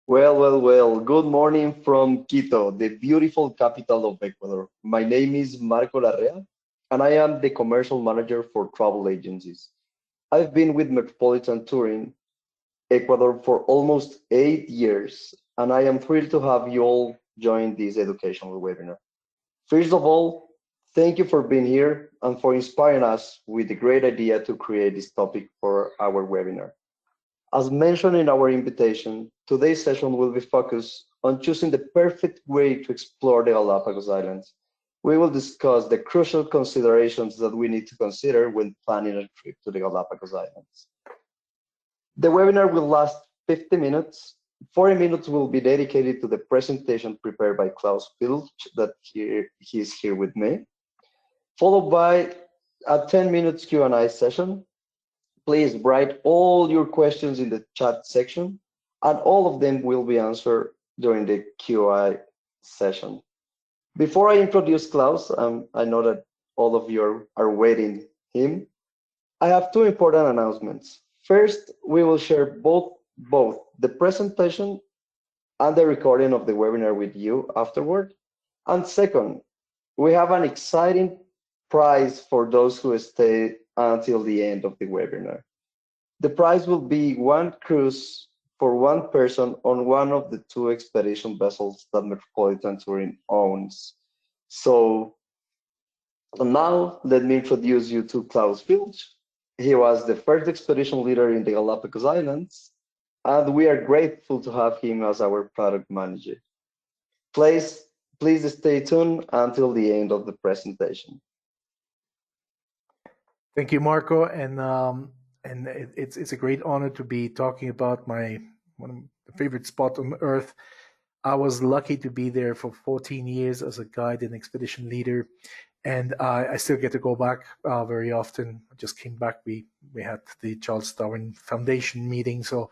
Well. Good morning from Quito, the beautiful capital of Ecuador. My name is Marco Larrea, and I am the commercial manager for travel agencies. I've been with Metropolitan Touring Ecuador for almost 8 years, and I am thrilled to have you all join this educational webinar. First of all, thank you for being here and for inspiring us with the great idea to create this topic for our webinar. As mentioned in our invitation, today's session will be focused on choosing the perfect way to explore the Galapagos Islands. We will discuss the crucial considerations that we need to consider when planning a trip to the Galapagos Islands. The webinar will last 50 minutes. 40 minutes will be dedicated to the presentation prepared by Klaus Pilch, that he's here with me, followed by a 10 minutes Q&A session. Please write all your questions in the chat section, and all of them will be answered during the Q&A session. Before I introduce Klaus, I know that all of you are waiting him. I have two important announcements. First, we will share both the presentation and the recording of the webinar with you afterward. And second, we have an exciting prize for those who stay until the end of the webinar. The prize will be one cruise for one person on one of the two expedition vessels that Metropolitan Touring owns. So now let me introduce you to Klaus Filch. He was the first expedition leader in the Galapagos Islands, and we are grateful to have him as our product manager. Please stay tuned until the end of the presentation. Thank you, Marco, and it's a great honor to be talking about one of my favorite spots on Earth. I was lucky to be there for 14 years as a guide and expedition leader, and I still get to go back very often. I just came back. We had the Charles Darwin Foundation meeting, so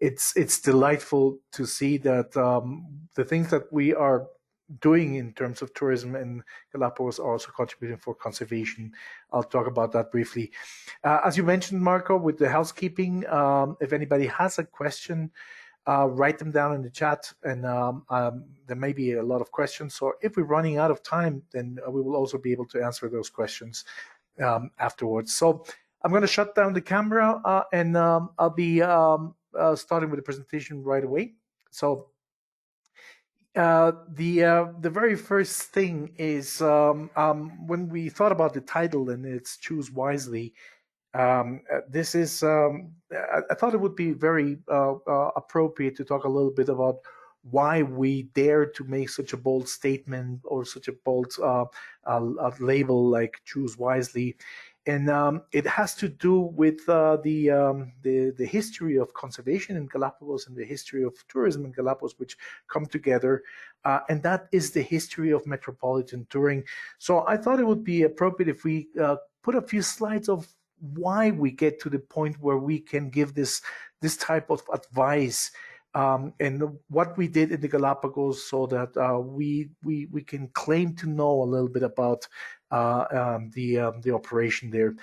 it's delightful to see that the things that we are doing in terms of tourism in Galapagos are also contributing for conservation. I'll talk about that briefly. As you mentioned, Marco, with the housekeeping, if anybody has a question, write them down in the chat, and there may be a lot of questions. So if we're running out of time, then we will also be able to answer those questions afterwards. So I'm going to shut down the camera, and I'll be starting with the presentation right away. So the very first thing is when we thought about the title, and it's Choose Wisely. This is I thought it would be very appropriate to talk a little bit about why we dare to make such a bold statement or such a bold label like Choose Wisely. And it has to do with the history of conservation in Galapagos and the history of tourism in Galapagos, which come together, and that is the history of Metropolitan Touring. So I thought it would be appropriate if we put a few slides of why we get to the point where we can give this type of advice, and what we did in the Galapagos, so that we can claim to know a little bit about the operation there.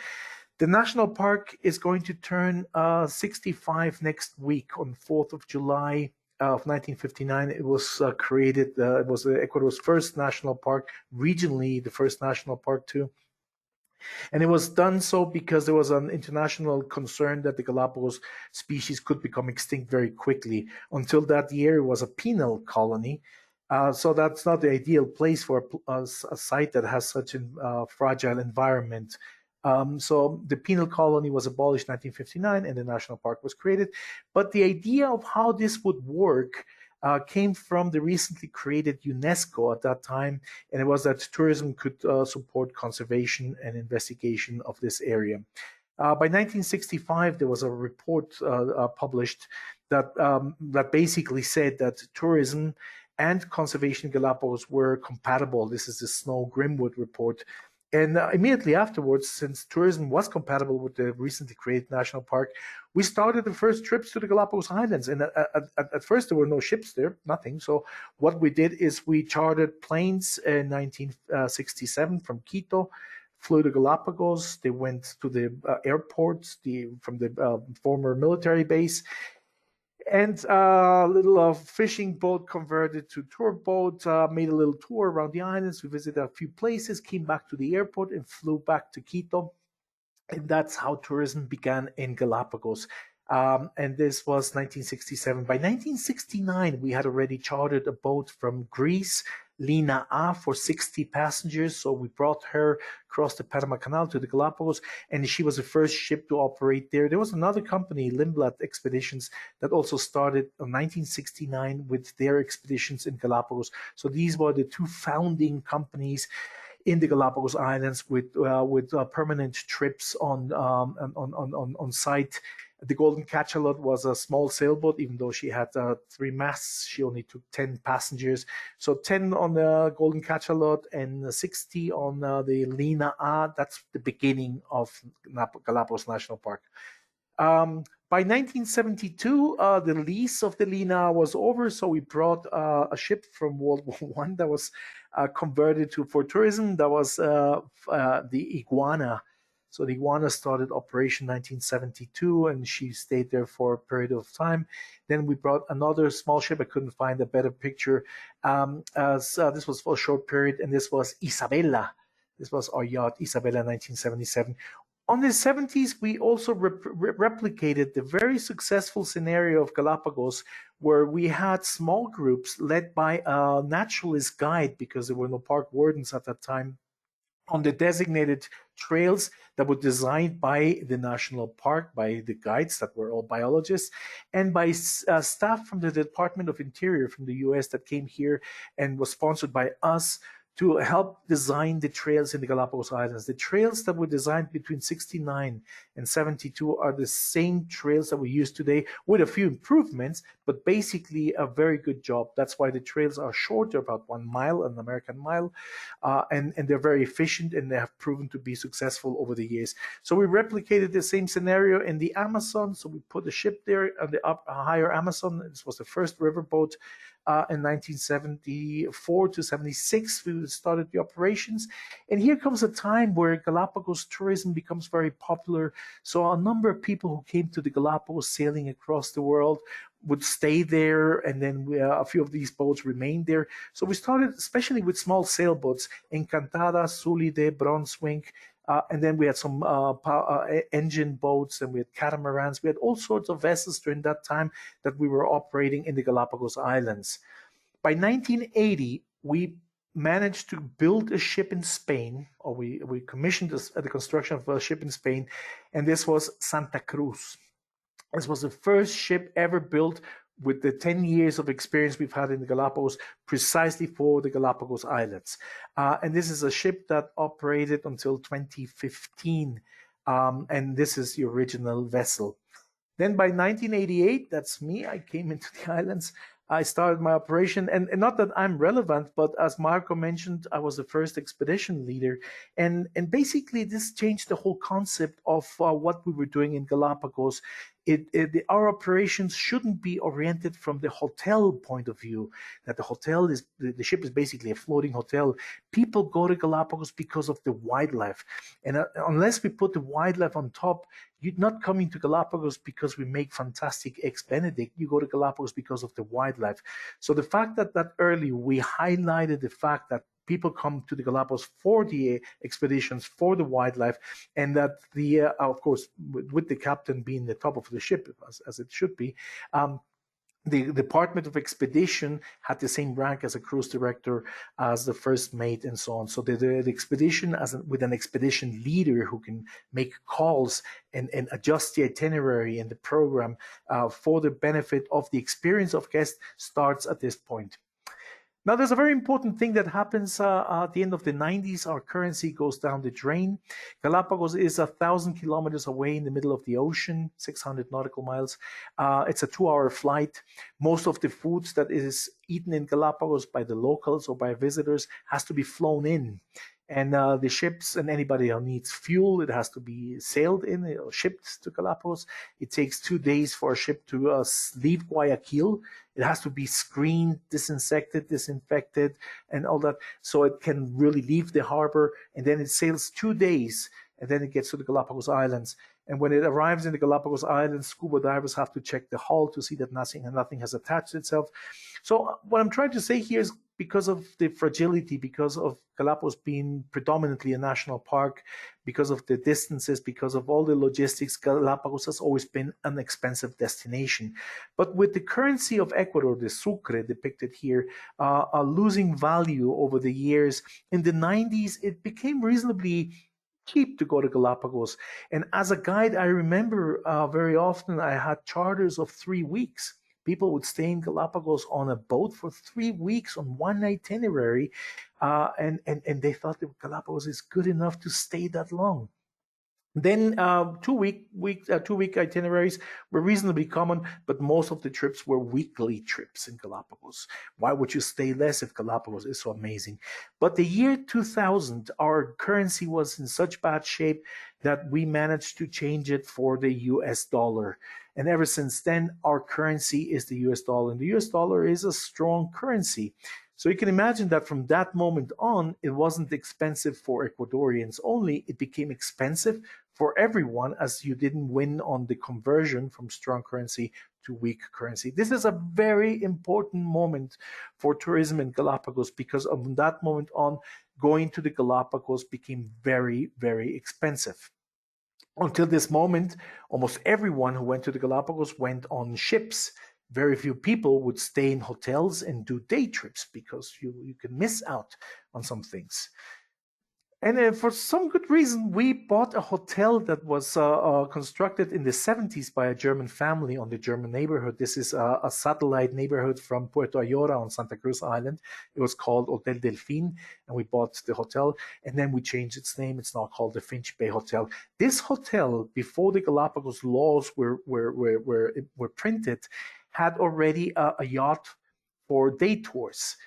The national park is going to turn 65 next week on 4th of July of 1959. It was created. It was Ecuador's first national park, regionally the first national park too. And it was done so because there was an international concern that the Galapagos species could become extinct very quickly. Until that year, it was a penal colony. So that's not the ideal place for a site that has such a fragile environment. So the penal colony was abolished in 1959 and the national park was created. But the idea of how this would work came from the recently created UNESCO at that time, and it was that tourism could support conservation and investigation of this area. By 1965, there was a report published that basically said that tourism and conservation in Galapagos were compatible. This is the Snow-Grimwood report. And immediately afterwards, since tourism was compatible with the recently created national park, we started the first trips to the Galapagos Islands. And at first, there were no ships there, nothing. So what we did is we chartered planes in 1967 from Quito, flew to Galapagos. They went to the airports from the former military base. And a little fishing boat converted to tour boat, made a little tour around the islands. We visited a few places, came back to the airport and flew back to Quito. And that's how tourism began in Galapagos. And this was 1967. By 1969, we had already chartered a boat from Greece, Lina A, for 60 passengers. So we brought her across the Panama Canal to the Galapagos, and she was the first ship to operate there. There was another company, Lindblad Expeditions, that also started in 1969 with their expeditions in Galapagos. So these were the two founding companies in the Galapagos Islands with permanent trips on site. The Golden Cachalot was a small sailboat, even though she had 3 masts. She only took 10 passengers. So 10 on the Golden Cachalot and 60 on the Lina A. That's the beginning of Galapagos National Park. By 1972, the lease of the Lina was over, so we brought a ship from World War One that was converted for tourism. That was the Iguana. So the Iguana started operation 1972, and she stayed there for a period of time. Then we brought another small ship. I couldn't find a better picture. This was for a short period, and this was Isabella. This was our yacht, Isabella, 1977. On the 70s, we also replicated the very successful scenario of Galapagos, where we had small groups led by a naturalist guide, because there were no park wardens at that time, on the designated trails that were designed by the national park, by the guides that were all biologists, and by staff from the Department of Interior from the US that came here and was sponsored by us to help design the trails in the Galapagos Islands. The trails that were designed between 69 and 72 are the same trails that we use today, with a few improvements, but basically a very good job. That's why the trails are short. They're about 1 mile, an American mile, and they're very efficient, and they have proven to be successful over the years. So we replicated the same scenario in the Amazon. So we put a ship there on the higher Amazon. This was the first riverboat. In 1974 to 76, we started the operations. And here comes a time where Galapagos tourism becomes very popular. So a number of people who came to the Galapagos sailing across the world would stay there, and then a few of these boats remained there. So we started especially with small sailboats, Encantada, Sulide, Brunswick, and then we had some engine boats, and we had catamarans. We had all sorts of vessels during that time that we were operating in the Galapagos Islands. By 1980, we managed to build a ship in Spain, or we commissioned the construction of a ship in Spain, and this was Santa Cruz. This was the first ship ever built with the 10 years of experience we've had in the Galapagos, precisely for the Galapagos Islands. And this is a ship that operated until 2015. And this is the original vessel. Then by 1988, that's me, I came into the islands. I started my operation, and not that I'm relevant, but as Marco mentioned, I was the first expedition leader. And basically this changed the whole concept of what we were doing in Galapagos. Our operations shouldn't be oriented from the hotel point of view, that the ship is basically a floating hotel. People go to Galapagos because of the wildlife. And unless we put the wildlife on top, you're not coming to Galapagos because we make fantastic eggs Benedict. You go to Galapagos because of the wildlife. So the fact that early we highlighted the fact that people come to the Galapagos for the expeditions, for the wildlife, and that of course, with the captain being the top of the ship, as it should be, the Department of Expedition had the same rank as a cruise director, as the first mate, and so on. So the expedition, with an expedition leader who can make calls and adjust the itinerary and the program for the benefit of the experience of guests, starts at this point. Now, there's a very important thing that happens at the end of the 90s. Our currency goes down the drain. Galapagos is 1,000 kilometers away in the middle of the ocean, 600 nautical miles. It's a 2-hour flight. Most of the foods that is eaten in Galapagos by the locals or by visitors has to be flown in. And the ships and anybody who needs fuel, it has to be sailed in or shipped to Galapagos. It takes 2 days for a ship to leave Guayaquil. It has to be screened, disinfected, and all that, so it can really leave the harbor. And then it sails 2 days, and then it gets to the Galapagos Islands. And when it arrives in the Galapagos Islands, scuba divers have to check the hull to see that nothing has attached itself. So what I'm trying to say here is, because of the fragility, because of Galapagos being predominantly a national park, because of the distances, because of all the logistics, Galapagos has always been an expensive destination. But with the currency of Ecuador, the sucre depicted here, losing value over the years, in the 90s, it became reasonably cheap to go to Galapagos. And as a guide, I remember very often I had charters of 3 weeks. People would stay in Galapagos on a boat for 3 weeks on one itinerary, and they thought that Galapagos is good enough to stay that long. Then 2 week itineraries were reasonably common, but most of the trips were weekly trips in Galapagos. Why would you stay less if Galapagos is so amazing? But the year 2000, our currency was in such bad shape that we managed to change it for the US dollar. And ever since then, our currency is the US dollar. And the US dollar is a strong currency. So you can imagine that from that moment on, it wasn't expensive for Ecuadorians only. It became expensive for everyone, as you didn't win on the conversion from strong currency to weak currency. This is a very important moment for tourism in Galapagos, because from that moment on, going to the Galapagos became very, very expensive. Until this moment, almost everyone who went to the Galapagos went on ships. Very few people would stay in hotels and do day trips, because you can miss out on some things. And for some good reason, we bought a hotel that was constructed in the 70s by a German family on the German neighborhood. This is a satellite neighborhood from Puerto Ayora on Santa Cruz Island. It was called Hotel Delfín, and we bought the hotel, and then we changed its name. It's now called the Finch Bay Hotel. This hotel, before the Galapagos laws were printed, had already a yacht for day tours.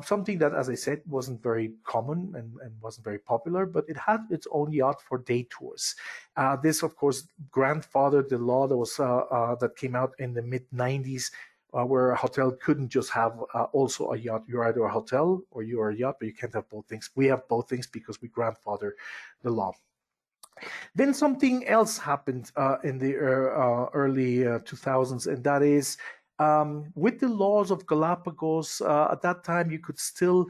Something that, as I said, wasn't very common and wasn't very popular, but it had its own yacht for day tours. This, of course, grandfathered the law that was that came out in the mid 90s, where a hotel couldn't just have also a yacht. You're either a hotel or you're a yacht, but you can't have both things. We have both things because we grandfather the law. Then something else happened in the early 2000s, and that is, with the laws of Galapagos, at that time you could still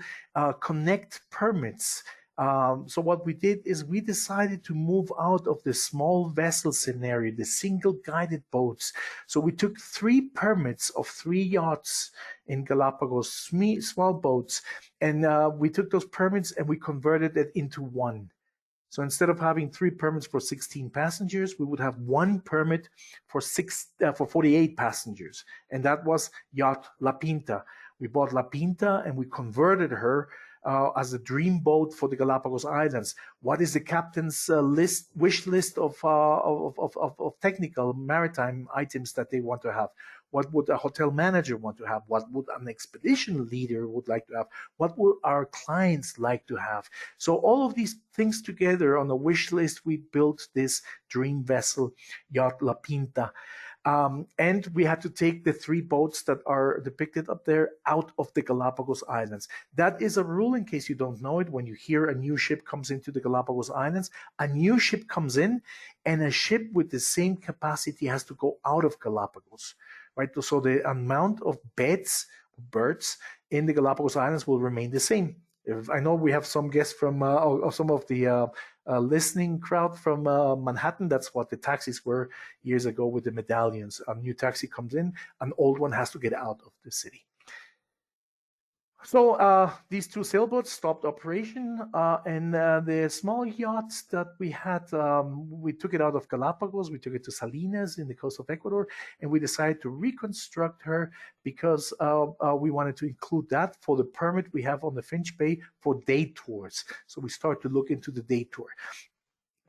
connect permits. So what we did is we decided to move out of the small vessel scenario, the single guided boats. So we took 3 permits of 3 yachts in Galapagos, small boats, and we took those permits and we converted it into 1. So instead of having 3 permits for 16 passengers, we would have 1 permit for 48 passengers. And that was yacht La Pinta. We bought La Pinta and we converted her as a dream boat for the Galapagos Islands. What is the captain's wish list of technical maritime items that they want to have? What would a hotel manager want to have? What would an expedition leader would like to have? What would our clients like to have? So all of these things together on a wish list, we built this dream vessel, yacht La Pinta. And we had to take the 3 boats that are depicted up there out of the Galapagos Islands. That is a rule, in case you don't know it. When you hear a new ship comes into the Galapagos Islands, a new ship comes in, and a ship with the same capacity has to go out of Galapagos, right? So the amount of berths in the Galapagos Islands will remain the same. I know we have some guests from some of the listening crowd from Manhattan. That's what the taxis were years ago with the medallions. A new taxi comes in, an old one has to get out of the city. So these 2 sailboats stopped operation, and the small yachts that we had, we took it out of Galapagos, we took it to Salinas in the coast of Ecuador, and we decided to reconstruct her because we wanted to include that for the permit we have on the Finch Bay for day tours. So we started to look into the day tour.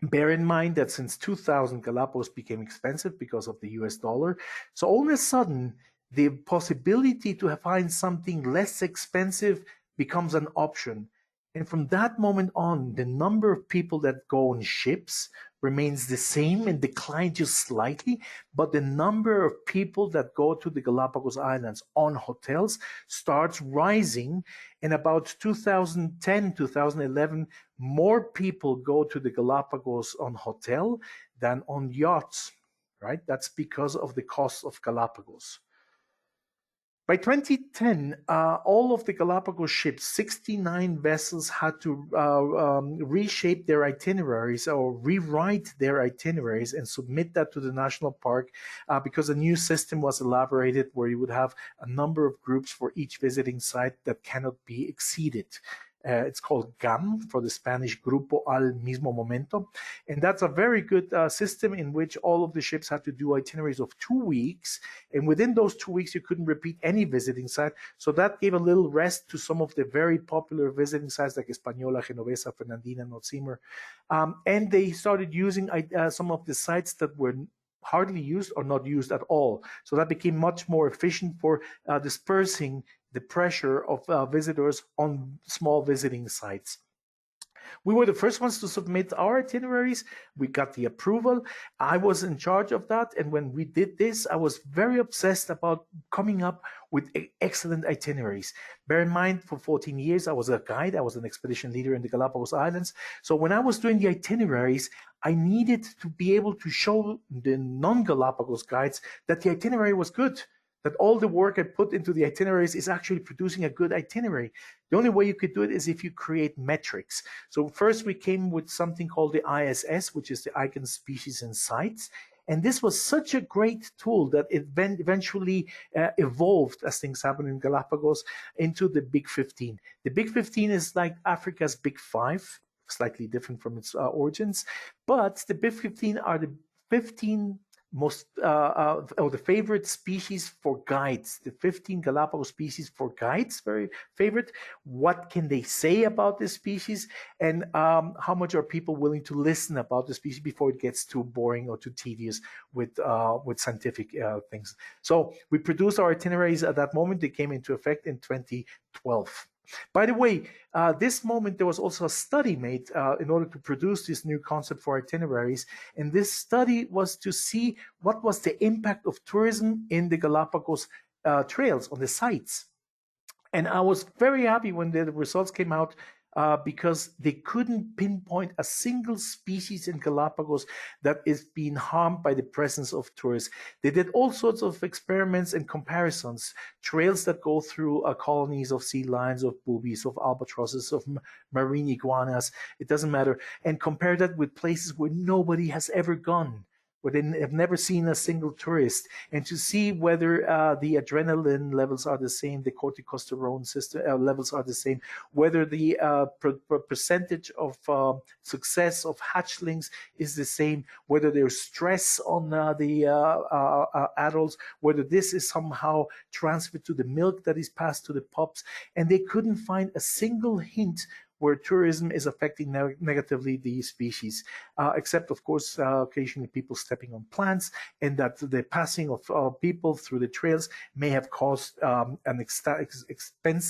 Bear in mind that since 2000, Galapagos became expensive because of the US dollar. So all of a sudden, the possibility to find something less expensive becomes an option. And from that moment on, the number of people that go on ships remains the same and declines just slightly, but the number of people that go to the Galapagos Islands on hotels starts rising. In about 2010, 2011, more people go to the Galapagos on hotel than on yachts, right? That's because of the cost of Galapagos. By 2010, all of the Galapagos ships, 69 vessels, had to reshape their itineraries or rewrite their itineraries and submit that to the national park because a new system was elaborated where you would have a number of groups for each visiting site that cannot be exceeded. It's called GAM for the Spanish Grupo al Mismo Momento. And that's a very good system in which all of the ships had to do itineraries of 2 weeks. And within those 2 weeks, you couldn't repeat any visiting site. So that gave a little rest to some of the very popular visiting sites like Española, Genovesa, Fernandina, Notzimmer. And they started using some of the sites that were hardly used or not used at all. So that became much more efficient for dispersing the pressure of visitors on small visiting sites. We were the first ones to submit our itineraries. We got the approval. I was in charge of that. And when we did this, I was very obsessed about coming up with excellent itineraries. Bear in mind, for 14 years, I was a guide. I was an expedition leader in the Galapagos Islands. So when I was doing the itineraries, I needed to be able to show the non-Galapagos guides that the itinerary was good, that all the work I put into the itineraries is actually producing a good itinerary. The only way you could do it is if you create metrics. So first we came with something called the ISS, which is the Icon Species and Sites. And this was such a great tool that it eventually evolved, as things happen in Galapagos, into the Big 15. The Big 15 is like Africa's Big Five, slightly different from its origins. But the Big 15 are the 15 most or the favorite species for guides, the 15 Galapagos species for guides, very favorite. What can they say about this species, and how much are people willing to listen about the species before it gets too boring or too tedious with scientific things? So we produced our itineraries at that moment. They came into effect in 2012. By the way, this moment there was also a study made in order to produce this new concept for itineraries, and this study was to see what was the impact of tourism in the Galapagos trails on the sites. And I was very happy when the results came out because they couldn't pinpoint a single species in Galapagos that is being harmed by the presence of tourists. They did all sorts of experiments and comparisons, trails that go through colonies of sea lions, of boobies, of albatrosses, of marine iguanas, it doesn't matter, and compare that with places where nobody has ever gone, where they have never seen a single tourist, and to see whether the adrenaline levels are the same, the corticosterone system levels are the same, whether the percentage of success of hatchlings is the same, whether there's stress on the adults, whether this is somehow transferred to the milk that is passed to the pups, and they couldn't find a single hint where tourism is affecting negatively the species, except, of course, occasionally people stepping on plants, and that the passing of people through the trails may have caused an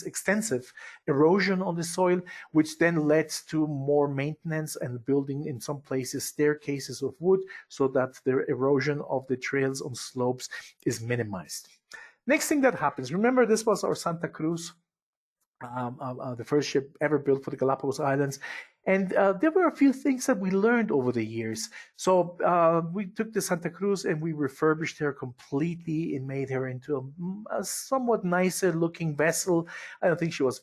extensive erosion on the soil, which then led to more maintenance and building, in some places, staircases of wood so that the erosion of the trails on slopes is minimized. Next thing that happens, remember this was our Santa Cruz, the first ship ever built for the Galapagos Islands. And there were a few things that we learned over the years. So we took the Santa Cruz and we refurbished her completely and made her into a somewhat nicer looking vessel. I don't think she was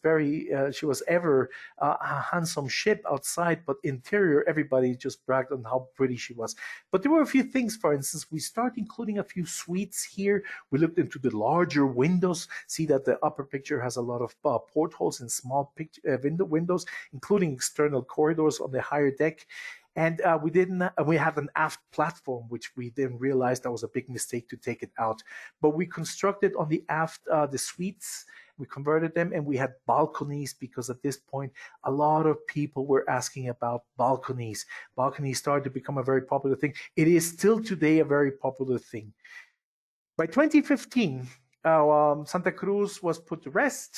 ever a handsome ship outside, but interior, everybody just bragged on how pretty she was. But there were a few things, for instance, we started including a few suites here. We looked into the larger windows, see that the upper picture has a lot of portholes and small windows, including external corridors on the higher deck. And we had an aft platform, which we then realized that was a big mistake to take it out. But we constructed on the aft the suites, we converted them, and we had balconies because at this point, a lot of people were asking about balconies. Balconies started to become a very popular thing. It is still today a very popular thing. By 2015, Santa Cruz was put to rest.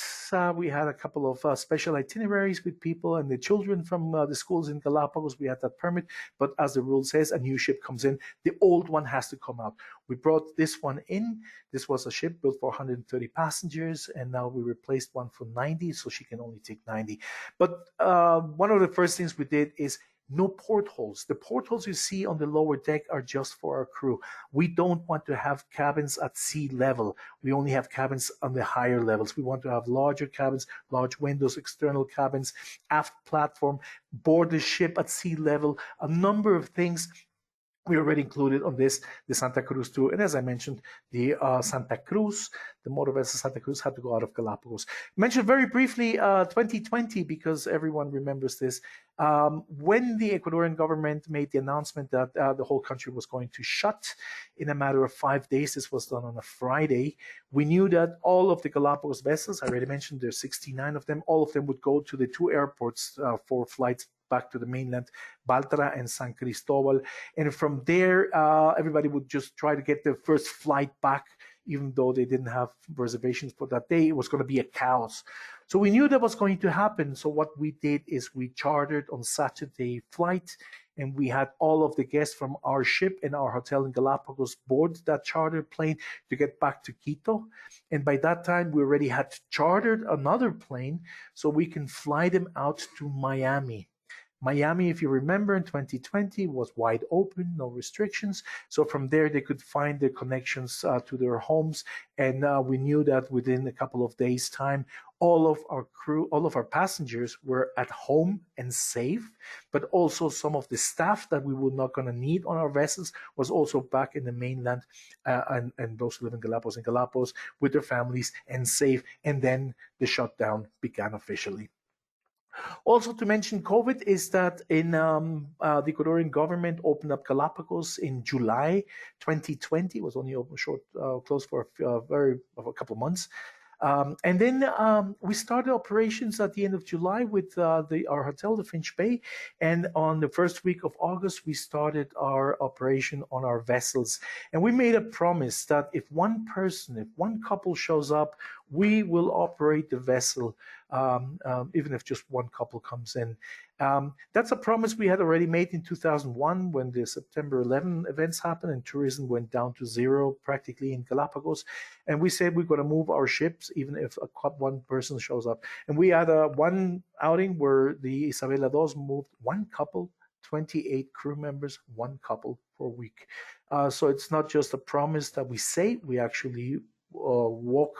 We had a couple of special itineraries with people and the children from the schools in Galapagos. We had that permit, but as the rule says, a new ship comes in, the old one has to come out. We brought this one in. This was a ship built for 130 passengers, and now we replaced one for 90, so she can only take 90. But one of the first things we did is no portholes. The portholes you see on the lower deck are just for our crew. We don't want to have cabins at sea level. We only have cabins on the higher levels. We want to have larger cabins, large windows, external cabins, aft platform, board the ship at sea level, a number of things we already included on this, the Santa Cruz too. And as I mentioned, the Santa Cruz, the motor vessel Santa Cruz had to go out of Galapagos. Mentioned very briefly 2020 because everyone remembers this. When the Ecuadorian government made the announcement that the whole country was going to shut in a matter of 5 days, this was done on a Friday, we knew that all of the Galapagos vessels, I already mentioned there's 69 of them, all of them would go to the two airports for flights back to the mainland, Baltra and San Cristobal. And from there, everybody would just try to get their first flight back, even though they didn't have reservations for that day. It was going to be a chaos. So we knew that was going to happen. So what we did is we chartered on Saturday flight, and we had all of the guests from our ship and our hotel in Galapagos board that chartered plane to get back to Quito. And by that time, we already had chartered another plane so we can fly them out to Miami. Miami, if you remember, in 2020 was wide open, no restrictions. So from there, they could find their connections to their homes. And we knew that within a couple of days' time, all of our crew, all of our passengers were at home and safe, but also some of the staff that we were not going to need on our vessels was also back in the mainland, and those who live in Galapagos with their families and safe. And then the shutdown began officially. Also to mention COVID is that in the Ecuadorian government opened up Galapagos in July 2020. It was only open short, closed for a couple of months. And then we started operations at the end of July with our hotel, the Finch Bay. And on the first week of August, we started our operation on our vessels. And we made a promise that if one couple shows up, we will operate the vessel, even if just one couple comes in. That's a promise we had already made in 2001 when the September 11 events happened and tourism went down to zero practically in Galapagos. And we said we're going to move our ships even if one person shows up. And we had one outing where the Isabela II moved one couple, 28 crew members, one couple for a week. So it's not just a promise that we say, we actually walk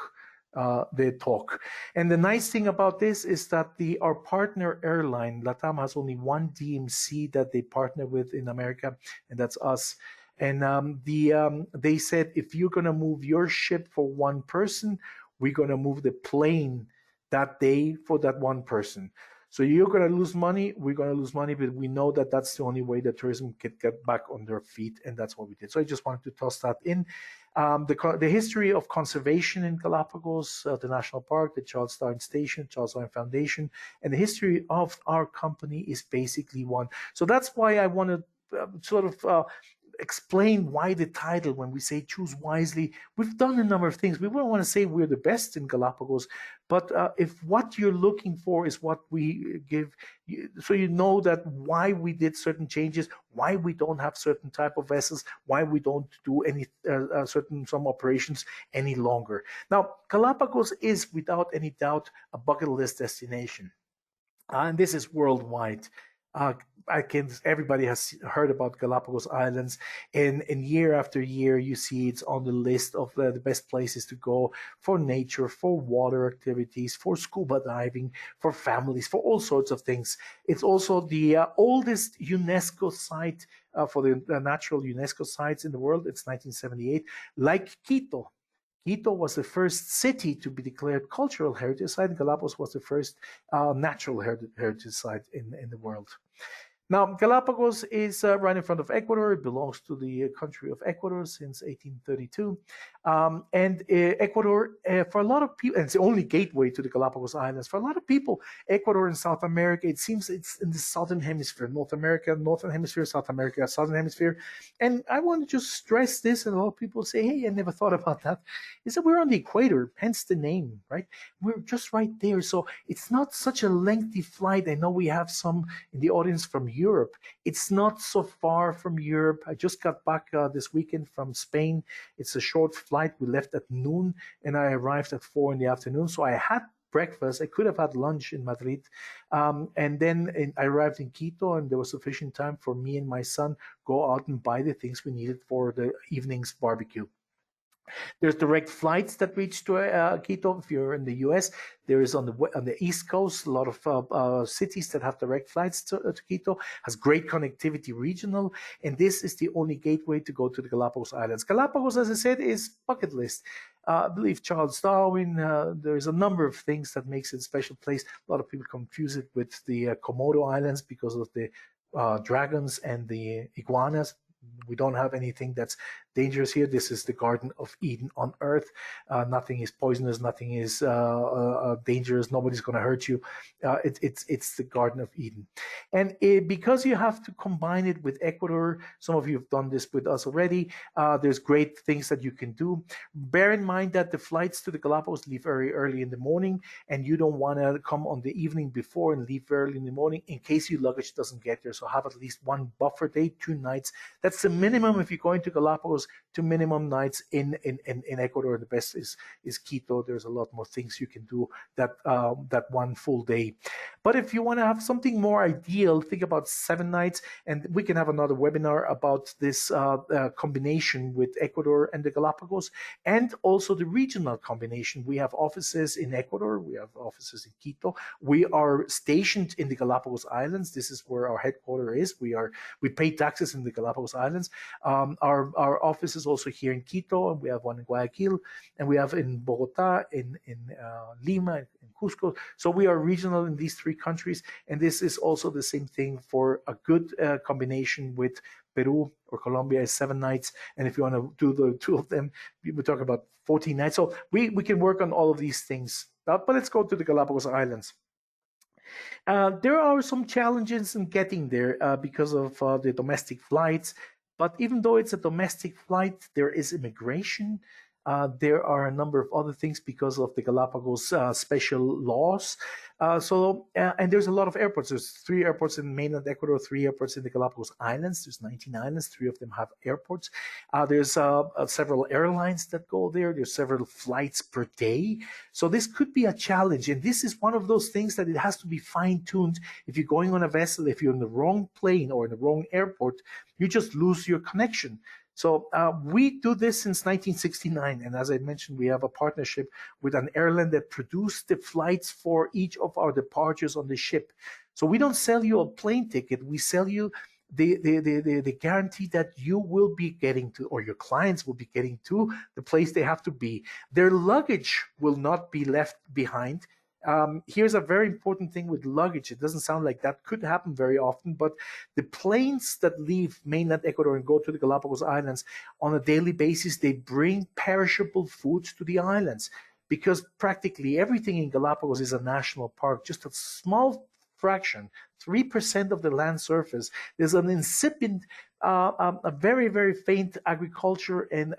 the talk. And the nice thing about this is that our partner airline, LATAM, has only one DMC that they partner with in America, and that's us. And they said, if you're going to move your ship for one person, we're going to move the plane that day for that one person. So you're going to lose money, we're going to lose money, but we know that that's the only way that tourism can get back on their feet, and that's what we did. So I just wanted to toss that in. The history of conservation in Galapagos, the National Park, the Charles Darwin Station, Charles Darwin Foundation, and the history of our company is basically one. So that's why I want to sort of explain why the title when we say choose wisely. We've done a number of things. We wouldn't want to say we're the best in Galapagos, but if what you're looking for is what we give, so you know that why we did certain changes, why we don't have certain type of vessels, why we don't do any some operations any longer. Now, Galapagos is without any doubt a bucket list destination, and this is worldwide. Everybody has heard about Galapagos Islands, and year after year, you see it's on the list of the best places to go for nature, for water activities, for scuba diving, for families, for all sorts of things. It's also the oldest UNESCO site for the natural UNESCO sites in the world. It's 1978, like Quito. Quito was the first city to be declared cultural heritage site. Galapagos was the first natural heritage site in the world. Now, Galapagos is right in front of Ecuador. It belongs to the country of Ecuador since 1832. And Ecuador, for a lot of people, and it's the only gateway to the Galapagos Islands. For a lot of people, Ecuador in South America, it seems it's in the southern hemisphere, North America, northern hemisphere, South America, southern hemisphere. And I want to just stress this, and a lot of people say, hey, I never thought about that, is that we're on the equator, hence the name, right? We're just right there. So it's not such a lengthy flight. I know we have some in the audience from Europe. It's not so far from Europe. I just got back this weekend from Spain. It's a short flight. We left at noon and I arrived at 4 in the afternoon. So I had breakfast. I could have had lunch in Madrid. And then I arrived in Quito and there was sufficient time for me and my son go out and buy the things we needed for the evening's barbecue. There's direct flights that reach to Quito. If you're in the U.S., there is on the East Coast a lot of cities that have direct flights to Quito. Has great connectivity regional, and this is the only gateway to go to the Galapagos Islands. Galapagos, as I said, is bucket list. I believe Charles Darwin. There's a number of things that makes it a special place. A lot of people confuse it with the Komodo Islands because of the dragons and the iguanas. We don't have anything that's dangerous here. This is the Garden of Eden on Earth. Nothing is poisonous. Nothing is dangerous. Nobody's going to hurt you. It's the Garden of Eden. And because you have to combine it with Ecuador, some of you have done this with us already. There's great things that you can do. Bear in mind that the flights to the Galapagos leave very early in the morning, and you don't want to come on the evening before and leave early in the morning in case your luggage doesn't get there. So have at least one buffer day, 2 nights. That's the minimum if you're going to Galapagos, 2 minimum nights in Ecuador. The best is Quito. There's a lot more things you can do that 1 full day. But if you want to have something more ideal, think about 7 nights, and we can have another webinar about this combination with Ecuador and the Galapagos, and also the regional combination. We have offices in Ecuador. We have offices in Quito. We are stationed in the Galapagos Islands. This is where our headquarters is. We pay taxes in the Galapagos Islands. Our office is also here in Quito, and we have one in Guayaquil, and we have in Bogota, in Lima, in Cusco. So we are regional in these 3 countries, and this is also the same thing for a good combination with Peru or Colombia is 7 nights, and if you want to do the 2 of them, we talk about 14 nights. So we can work on all of these things. But let's go to the Galapagos Islands. There are some challenges in getting there because of the domestic flights. But even though it's a domestic flight, there is immigration. There are a number of other things because of the Galapagos special laws. And there's a lot of airports. There's 3 airports in mainland Ecuador, 3 airports in the Galapagos Islands. There's 19 islands. 3 of them have airports. There's several airlines that go there. There's several flights per day. So this could be a challenge. And this is one of those things that it has to be fine-tuned. If you're going on a vessel, if you're in the wrong plane or in the wrong airport, you just lose your connection. So we do this since 1969. And as I mentioned, we have a partnership with an airline that produced the flights for each of our departures on the ship. So we don't sell you a plane ticket. We sell you the guarantee that you will be getting to, or your clients will be getting to, the place they have to be. Their luggage will not be left behind. Here's a very important thing with luggage. It doesn't sound like that could happen very often, but the planes that leave mainland Ecuador and go to the Galapagos Islands on a daily basis, they bring perishable foods to the islands because practically everything in Galapagos is a national park, just a small fraction, 3% of the land surface. There's an incipient, a very, very faint agriculture and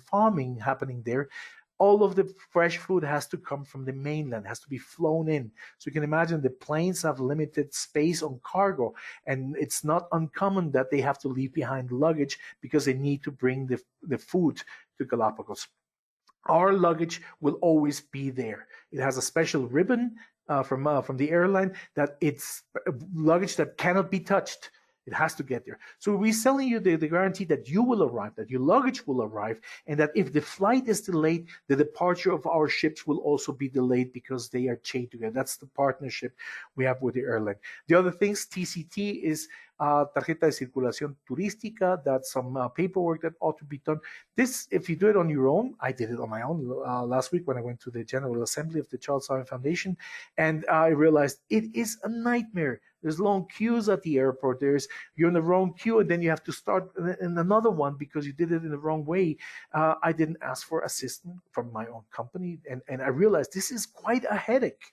farming happening there. All of the fresh food has to come from the mainland, has to be flown in. So you can imagine the planes have limited space on cargo, and it's not uncommon that they have to leave behind luggage because they need to bring the food to Galapagos. Our luggage will always be there. It has a special ribbon from the airline that it's luggage that cannot be touched. It has to get there. So we're selling you the guarantee that you will arrive, that your luggage will arrive, and that if the flight is delayed, the departure of our ships will also be delayed because they are chained together. That's the partnership we have with the airline. The other things, TCT is tarjeta de circulación turística. That's some paperwork that ought to be done. This, if you do it on your own, I did it on my own last week when I went to the General Assembly of the Charles Darwin Foundation, and I realized it is a nightmare. There's long queues at the airport. You're in the wrong queue, and then you have to start in another one because you did it in the wrong way. I didn't ask for assistance from my own company, and I realized this is quite a headache.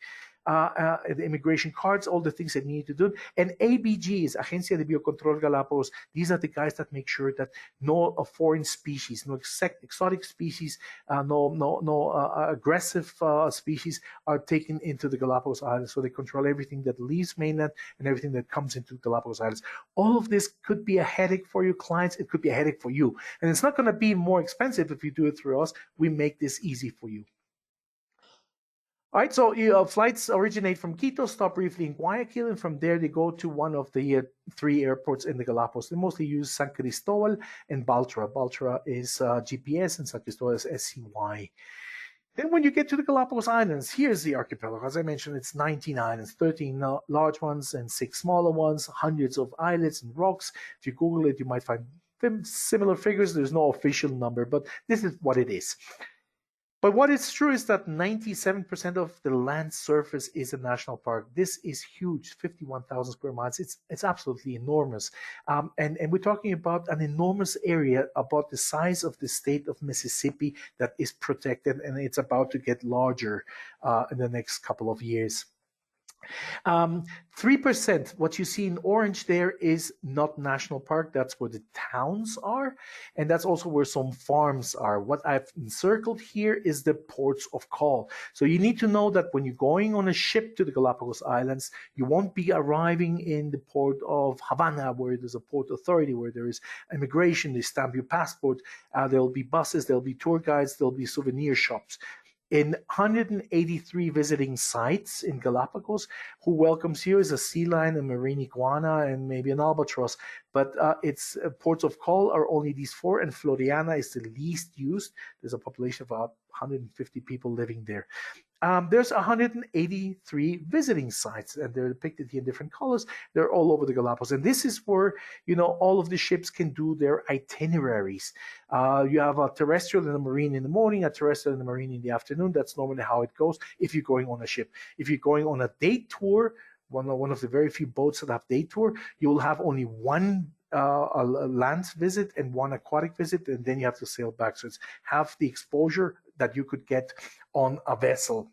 The immigration cards, all the things that you need to do. And ABGs, Agencia de Biocontrol Galapagos, these are the guys that make sure that no foreign species, no exotic species, no aggressive species are taken into the Galapagos Islands. So they control everything that leaves mainland and everything that comes into the Galapagos Islands. All of this could be a headache for your clients. It could be a headache for you. And it's not going to be more expensive if you do it through us. We make this easy for you. All right, so flights originate from Quito, stop briefly in Guayaquil, and from there they go to one of the 3 airports in the Galapagos. They mostly use San Cristobal and Baltra. Baltra is GPS and San Cristobal is SCY. Then when you get to the Galapagos Islands, here's the archipelago. As I mentioned, it's 19 islands, 13 large ones and 6 smaller ones, hundreds of islets and rocks. If you Google it, you might find similar figures. There's no official number, but this is what it is. But what is true is that 97% of the land surface is a national park. This is huge, 51,000 square miles. It's absolutely enormous. And we're talking about an enormous area, about the size of the state of Mississippi, that is protected, and it's about to get larger in the next couple of years. 3%, what you see in orange there is not national park. That's where the towns are. And that's also where some farms are. What I've encircled here is the ports of call. So you need to know that when you're going on a ship to the Galapagos Islands, you won't be arriving in the port of Havana, where there's a port authority, where there is immigration, they stamp your passport. There'll be buses, there'll be tour guides, there'll be souvenir shops. In 183 visiting sites in Galapagos, who welcomes you is a sea lion, a marine iguana, and maybe an albatross. But its ports of call are only these 4, and Floriana is the least used. There's a population of about 150 people living there. There's 183 visiting sites, and they're depicted here in different colors. They're all over the Galapagos, and this is where all of the ships can do their itineraries. You have a terrestrial and a marine in the morning, a terrestrial and a marine in the afternoon. That's normally how it goes if you're going on a ship. If you're going on a day tour, one of the very few boats that have day tour, you will have only one a land visit and one aquatic visit, and then you have to sail back. So it's half the exposure that you could get on a vessel.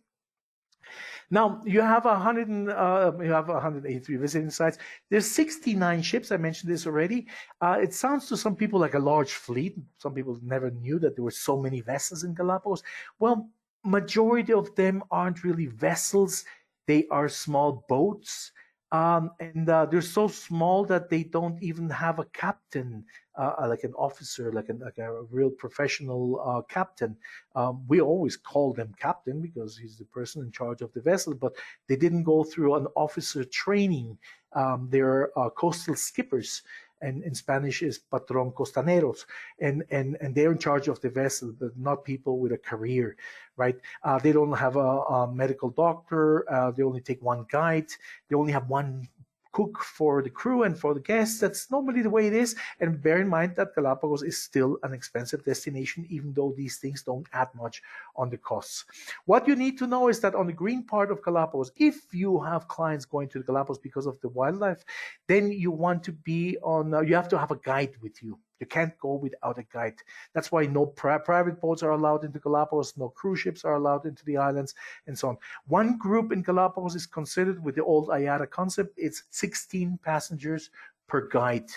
Now you have 183 visiting sites. There's 69 ships. I mentioned this already. It sounds to some people like a large fleet. Some people never knew that there were so many vessels in Galapagos. Well, majority of them aren't really vessels. They are small boats. And they're so small that they don't even have a captain, like an officer, like a real professional captain. We always call them captain because he's the person in charge of the vessel, but they didn't go through an officer training. They're coastal skippers. And in Spanish is patron costaneros, and they're in charge of the vessel, but not people with a career, right? They don't have a medical doctor. They only take one guide. They only have one cook for the crew and for the guests. That's normally the way it is. And bear in mind that Galapagos is still an expensive destination, even though these things don't add much on the costs. What you need to know is that on the green part of Galapagos, if you have clients going to the Galapagos because of the wildlife, then you want to be on, you have to have a guide with you. You can't go without a guide. That's why no private boats are allowed into Galapagos, no cruise ships are allowed into the islands, and so on. One group in Galapagos is considered, with the old IATA concept, it's 16 passengers per guide.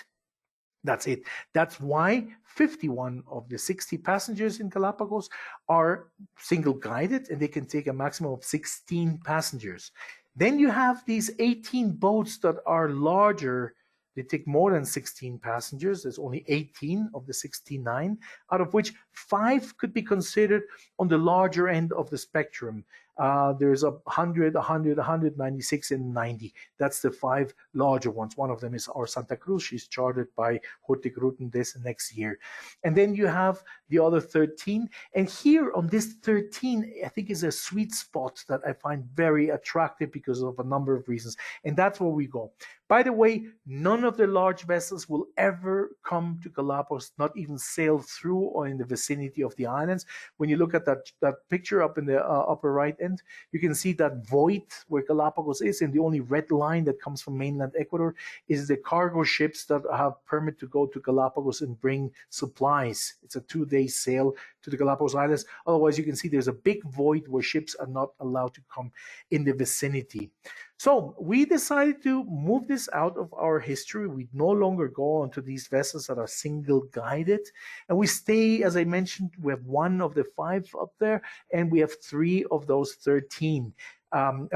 That's it. That's why 51 of the 60 passengers in Galapagos are single guided, and they can take a maximum of 16 passengers. Then you have these 18 boats that are larger. They take more than 16 passengers. There's only 18 of the 69, out of which 5 could be considered on the larger end of the spectrum. There's 100, 196, and 90. That's the 5 larger ones. One of them is our Santa Cruz. She's chartered by Hurtigruten this next year. And then you have the other 13. And here on this 13, I think is a sweet spot that I find very attractive because of a number of reasons. And that's where we go. By the way, none of the large vessels will ever come to Galapagos, not even sail through or in the vicinity of the islands. When you look at that picture up in the upper right end, you can see that void where Galapagos is, and the only red line that comes from mainland Ecuador is the cargo ships that have permit to go to Galapagos and bring supplies. It's a 2-day sail to the Galapagos Islands. Otherwise, you can see there's a big void where ships are not allowed to come in the vicinity. So we decided to move this out of our history. We no longer go onto these vessels that are single guided. And we stay, as I mentioned, we have 1 of the 5 up there, and we have 3 of those 13. 2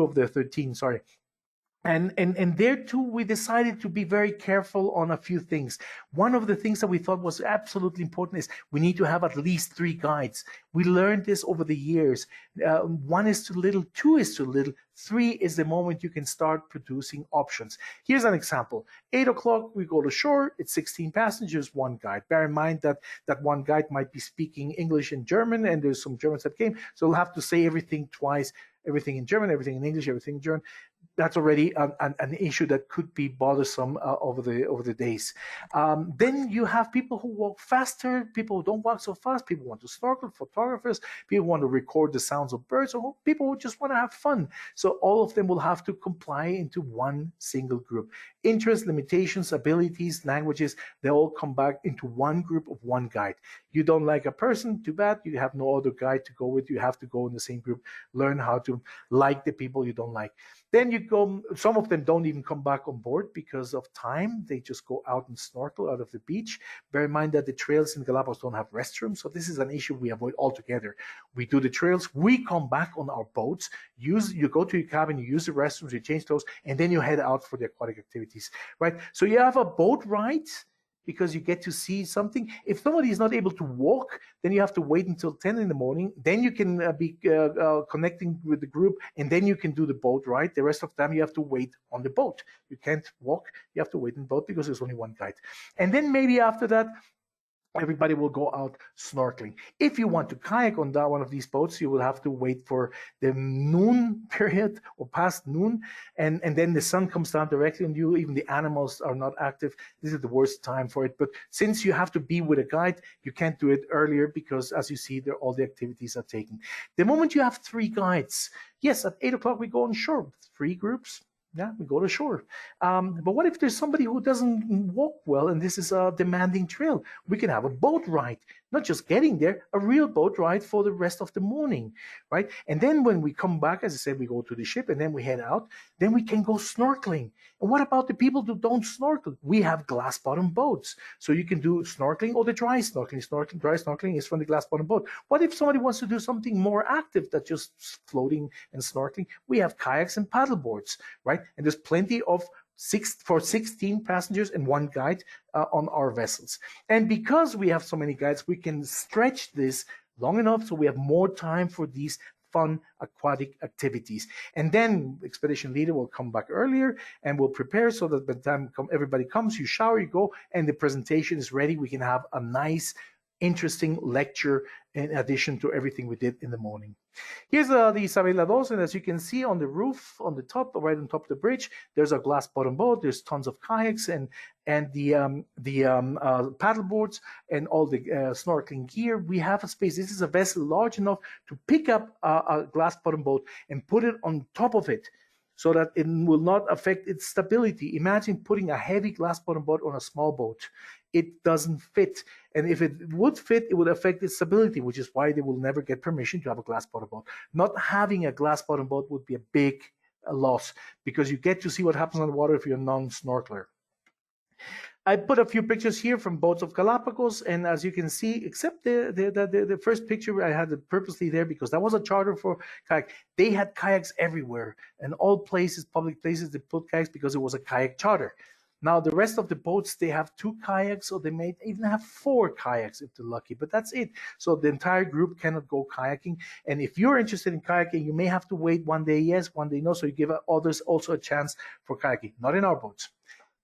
of the 13, sorry. And there too, we decided to be very careful on a few things. One of the things that we thought was absolutely important is we need to have at least 3 guides. We learned this over the years. 1 is too little, 2 is too little, 3 is the moment you can start producing options. Here's an example. 8 o'clock, we go to shore. It's 16 passengers, 1 guide. Bear in mind that 1 guide might be speaking English and German, and there's some Germans that came. So we'll have to say everything twice, everything in German, everything in English, everything in German. That's already an issue that could be bothersome over the days. Then you have people who walk faster, people who don't walk so fast, people want to snorkel, photographers, people want to record the sounds of birds, or people who just want to have fun. So all of them will have to comply into 1 single group. Interests, limitations, abilities, languages, they all come back into 1 group of 1 guide. You don't like a person, too bad, you have no other guide to go with, you have to go in the same group, learn how to like the people you don't like. Then you go, some of them don't even come back on board because of time. They just go out and snorkel out of the beach. Bear in mind that the trails in Galapagos don't have restrooms, so this is an issue we avoid altogether. We do the trails, we come back on our boats, you go to your cabin, you use the restrooms, you change clothes, and then you head out for the aquatic activities, right? So you have a boat ride, because you get to see something. If somebody is not able to walk, then you have to wait until 10 in the morning. Then you can be connecting with the group, and then you can do the boat ride. The rest of the time, you have to wait on the boat. You can't walk. You have to wait in the boat because there's only 1 guide. And then maybe after that, everybody will go out snorkeling. If you want to kayak on one of these boats, you will have to wait for the noon period or past noon, and then the sun comes down directly on you. Even the animals are not active. This is the worst time for it. But since you have to be with a guide, you can't do it earlier because, as you see, all the activities are taken. The moment you have 3 guides, yes, at 8 o'clock we go on shore, 3 groups. Yeah, we go to shore. But what if there's somebody who doesn't walk well and this is a demanding trail? We can have a boat ride, not just getting there, a real boat ride for the rest of the morning, right? And then when we come back, as I said, we go to the ship and then we head out, then we can go snorkeling. And what about the people who don't snorkel? We have glass bottom boats. So you can do snorkeling or the dry snorkeling. Dry snorkeling is from the glass bottom boat. What if somebody wants to do something more active than just floating and snorkeling? We have kayaks and paddle boards, right? And there's plenty of 16 passengers and 1 guide on our vessels. And because we have so many guides, we can stretch this long enough so we have more time for these fun aquatic activities. And then the expedition leader will come back earlier and will prepare so that by the time everybody comes, you shower, you go, and the presentation is ready. We can have a nice, interesting lecture in addition to everything we did in the morning. Here's the Isabela II, and as you can see on the roof, on the top, right on top of the bridge, there's a glass bottom boat. There's tons of kayaks and the paddle boards and all the snorkeling gear. We have a space. This is a vessel large enough to pick up a glass bottom boat and put it on top of it, so that it will not affect its stability. Imagine putting a heavy glass bottom boat on a small boat. It doesn't fit. And if it would fit, it would affect its stability, which is why they will never get permission to have a glass bottom boat. Not having a glass bottom boat would be a big loss, because you get to see what happens on the water if you're a non-snorkeler. I put a few pictures here from boats of Galapagos, and as you can see, except the first picture, I had it purposely there because that was a charter for kayak. They had kayaks everywhere, and all places, public places, they put kayaks because it was a kayak charter. Now, the rest of the boats, they have 2 kayaks, or they may even have 4 kayaks if they're lucky, but that's it. So the entire group cannot go kayaking. And if you're interested in kayaking, you may have to wait one day yes, one day no. So you give others also a chance for kayaking, not in our boats.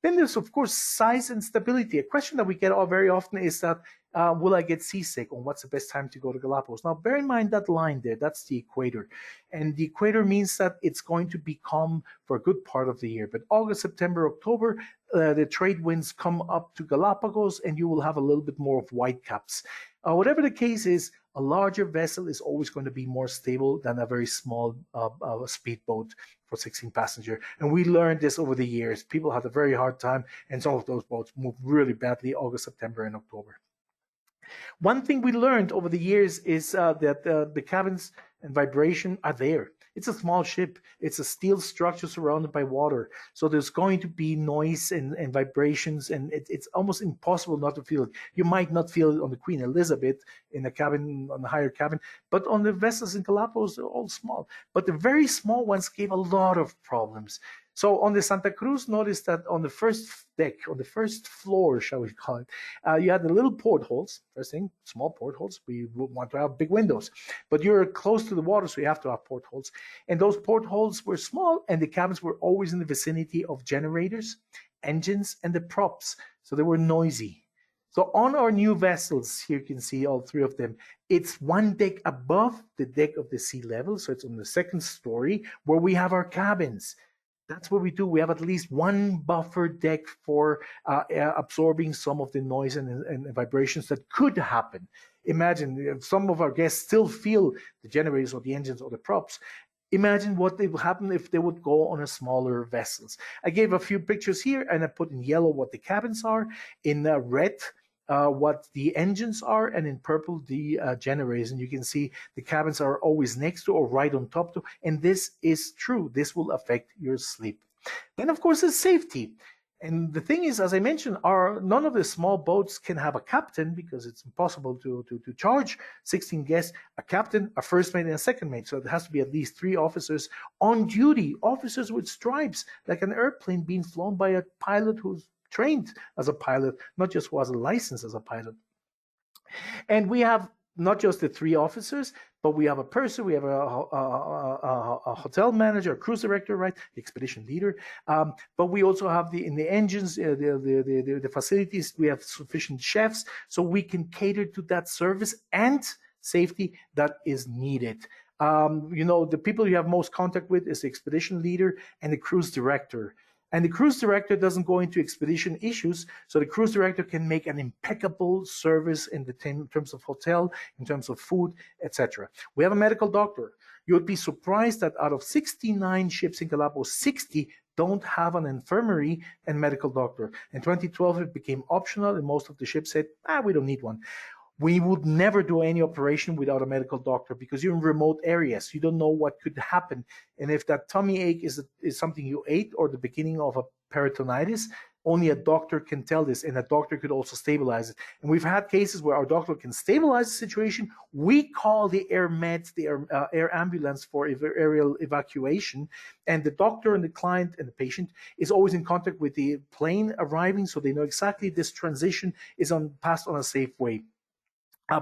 Then there's, of course, size and stability. A question that we get very often is that, will I get seasick? Or what's the best time to go to Galapagos? Now, bear in mind that line there, that's the equator. And the equator means that it's going to be calm for a good part of the year. But August, September, October, the trade winds come up to Galapagos, and you will have a little bit more of whitecaps. Whatever the case is, a larger vessel is always going to be more stable than a very small speedboat for 16 passenger. And we learned this over the years. People had a very hard time, and some of those boats moved really badly August, September, and October. One thing we learned over the years is that the cabins and vibration are there. It's a small ship. It's a steel structure surrounded by water. So there's going to be noise and vibrations, and it's almost impossible not to feel it. You might not feel it on the Queen Elizabeth in the cabin, on the higher cabin, but on the vessels in Galapagos, they're all small. But the very small ones gave a lot of problems. So on the Santa Cruz, notice that on the first deck, on the first floor, shall we call it, you had the little portholes. First thing, small portholes. We want to have big windows. But you're close to the water, so you have to have portholes. And those portholes were small, and the cabins were always in the vicinity of generators, engines, and the props. So they were noisy. So on our new vessels, here you can see all 3 of them, it's 1 deck above the deck of the sea level. So it's on the 2nd story where we have our cabins. That's what we do. We have at least 1 buffer deck for absorbing some of the noise and vibrations that could happen. Imagine if some of our guests still feel the generators or the engines or the props. Imagine what would happen if they would go on a smaller vessels. I gave a few pictures here, and I put in yellow what the cabins are, in red what the engines are, and in purple the generators. And you can see the cabins are always next to or right on top to, and this is true. This will affect your sleep. Then, of course, there's safety. And the thing is, as I mentioned, none of the small boats can have a captain, because it's impossible to charge 16 guests a captain, a first mate, and a second mate. So there has to be at least 3 officers on duty, officers with stripes, like an airplane being flown by a pilot who's trained as a pilot, not just who has a license as a pilot. And we have not just the 3 officers, but we have a person, we have a hotel manager, a cruise director, right, the expedition leader. But we also have in the engines, the facilities, we have sufficient chefs, so we can cater to that service and safety that is needed. The people you have most contact with is the expedition leader and the cruise director. And the cruise director doesn't go into expedition issues, so the cruise director can make an impeccable service in terms of hotel, in terms of food, etc. We have a medical doctor. You would be surprised that out of 69 ships in Galapagos, 60 don't have an infirmary and medical doctor. In 2012, it became optional, and most of the ships said, we don't need one. We would never do any operation without a medical doctor, because you're in remote areas. You don't know what could happen. And if that tummy ache is something you ate, or the beginning of a peritonitis, only a doctor can tell this, and a doctor could also stabilize it. And we've had cases where our doctor can stabilize the situation. We call the air meds, the air ambulance for aerial evacuation. And the doctor and the client and the patient is always in contact with the plane arriving, so they know exactly this transition is passed on a safe way.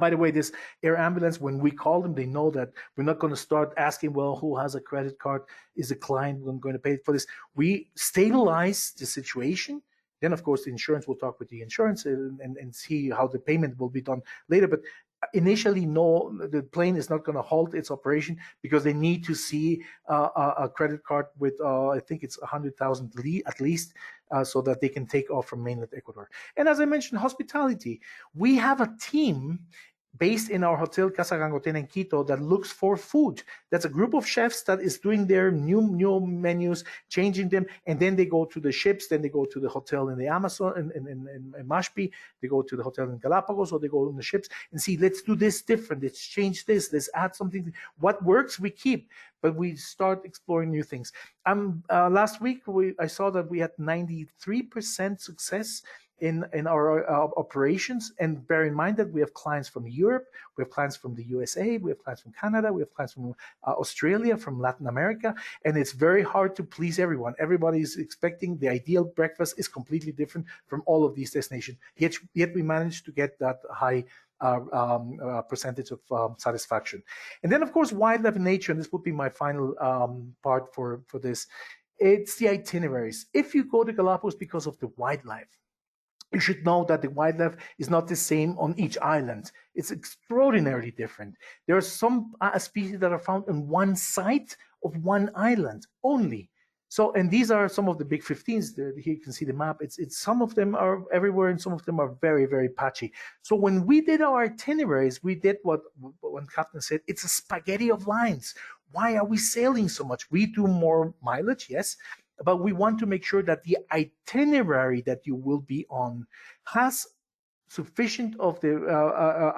By the way, this air ambulance, when we call them, they know that we're not going to start asking, well, who has a credit card? Is the client going to pay for this? We stabilize the situation. Then, of course, the insurance will talk with the insurance and see how the payment will be done later. But initially, no, the plane is not going to halt its operation, because they need to see a credit card with, I think it's 100,000 at least, so that they can take off from mainland Ecuador. And as I mentioned, hospitality. We have a team based in our hotel Casa Gangotena in Quito that looks for food. That's a group of chefs that is doing their new menus, changing them, and then they go to the ships, then they go to the hotel in the Amazon, in Mashpi, they go to the hotel in Galapagos, or they go on the ships and see, let's do this different, let's change this, let's add something. What works, we keep, but we start exploring new things. Last week, I saw that we had 93% success in our operations. And bear in mind that we have clients from Europe, we have clients from the USA, we have clients from Canada, we have clients from Australia, from Latin America, and it's very hard to please everyone. Everybody is expecting the ideal breakfast is completely different from all of these destinations. Yet we managed to get that high percentage of satisfaction. And then, of course, wildlife and nature, and this would be my final part for this. It's the itineraries. If you go to Galapagos because of the wildlife, you should know that the wildlife is not the same on each island. It's extraordinarily different. There are some species that are found on one site of one island only. So, and these are some of the big 15s. Here you can see the map. It's some of them are everywhere, and some of them are very, very patchy. So when we did our itineraries, we did what one captain said: it's a spaghetti of lines. Why are we sailing so much? We do more mileage, yes, but we want to make sure that the itinerary that you will be on has sufficient of the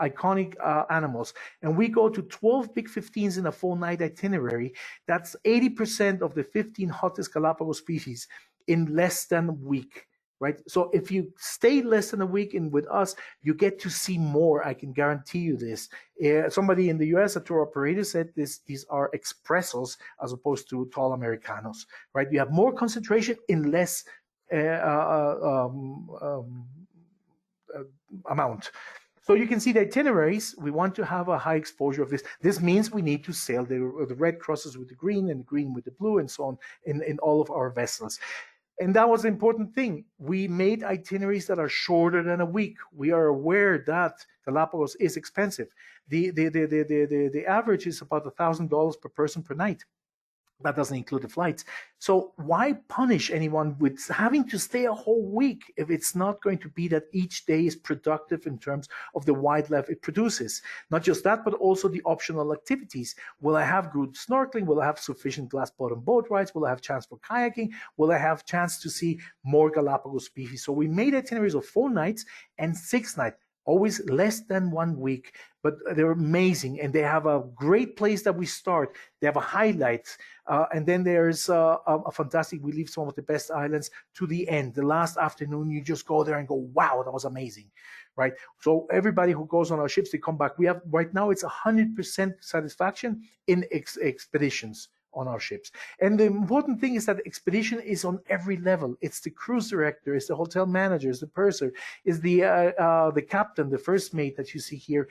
iconic animals. And we go to 12 big 15s in a 4-night itinerary. That's 80% of the 15 hottest Galapagos species in less than a week. Right. So if you stay less than a week in with us, you get to see more. I can guarantee you this. Somebody in the US, a tour operator, said these are expressos as opposed to tall Americanos. Right. You have more concentration in less amount. So you can see the itineraries. We want to have a high exposure of this. This means we need to sail the red crosses with the green and the green with the blue and so on in all of our vessels. And that was an important thing. We made itineraries that are shorter than a week. We are aware that Galapagos is expensive. The average is about $1,000 per person per night. That doesn't include the flights. So why punish anyone with having to stay a whole week if it's not going to be that each day is productive in terms of the wildlife it produces? Not just that, but also the optional activities. Will I have good snorkeling? Will I have sufficient glass bottom boat rides? Will I have chance for kayaking? Will I have chance to see more Galapagos species? So we made itineraries of 4 nights and 6 nights. Always less than 1 week, but they're amazing, and they have a great place that we start. They have a highlight, and then there's a fantastic. We leave some of the best islands to the end. The last afternoon, you just go there and go, "Wow, that was amazing!" Right? So everybody who goes on our ships, they come back. We have right now it's 100% satisfaction in expeditions on our ships. And the important thing is that the expedition is on every level. It's the cruise director, it's the hotel manager, it's the purser, it's the captain, the first mate that you see here.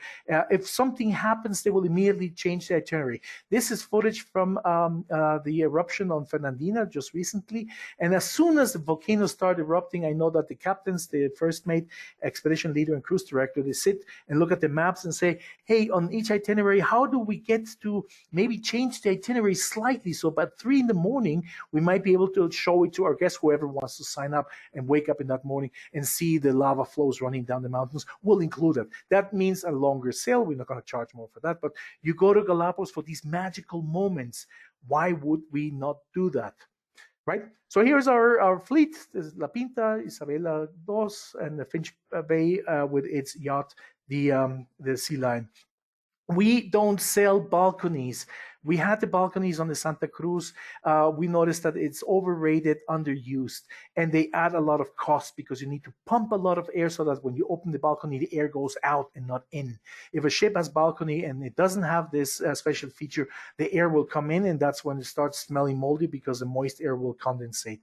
If something happens, they will immediately change the itinerary. This is footage from the eruption on Fernandina just recently. And as soon as the volcano started erupting, I know that the captains, the first mate, expedition leader, and cruise director, they sit and look at the maps and say, hey, on each itinerary, how do we get to maybe change the itinerary slightly? So by 3 in the morning, we might be able to show it to our guests, whoever wants to sign up and wake up in that morning and see the lava flows running down the mountains. We'll include it. That means a longer sail. We're not going to charge more for that, but you go to Galapagos for these magical moments. Why would we not do that? Right? So here's our fleet. This is La Pinta, Isabela II, and the Finch Bay with its yacht, the Sea Lion. We don't sell balconies. We had the balconies on the Santa Cruz. We noticed that it's overrated, underused, and they add a lot of cost because you need to pump a lot of air so that when you open the balcony, the air goes out and not in. If a ship has balcony and it doesn't have this special feature, the air will come in, and that's when it starts smelling moldy because the moist air will condensate.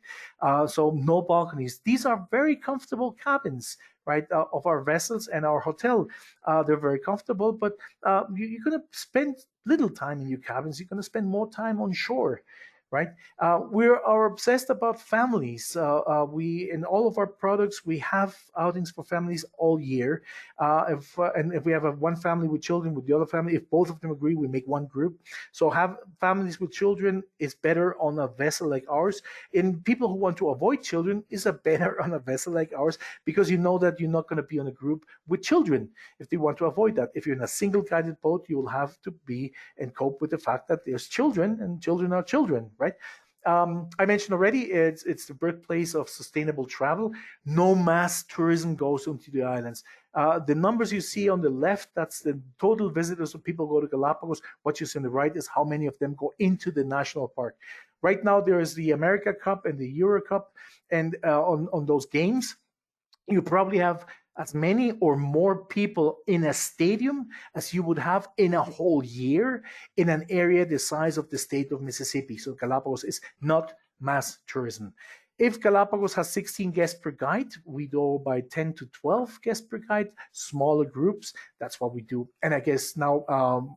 So no balconies. These are very comfortable cabins, right, of our vessels and our hotel. They're very comfortable, but you're going to spend little time in your cabins. You're going to spend more time on shore, right? We are obsessed about families. We in all of our products, we have outings for families all year. If we have one family with children with the other family, if both of them agree, we make one group. So have families with children is better on a vessel like ours. And people who want to avoid children is a better on a vessel like ours because you know that you're not going to be on a group with children if they want to avoid that. If you're in a single guided boat, you will have to be and cope with the fact that there's children and children are children. Right? I mentioned already, it's the birthplace of sustainable travel. No mass tourism goes into the islands. The numbers you see on the left, that's the total visitors of people go to Galapagos. What you see on the right is how many of them go into the national park. Right now, there is the America Cup and the Euro Cup, and on those games. You probably have as many or more people in a stadium as you would have in a whole year in an area the size of the state of Mississippi. So Galapagos is not mass tourism. If Galapagos has 16 guests per guide, we go by 10 to 12 guests per guide, smaller groups. That's what we do. And I guess now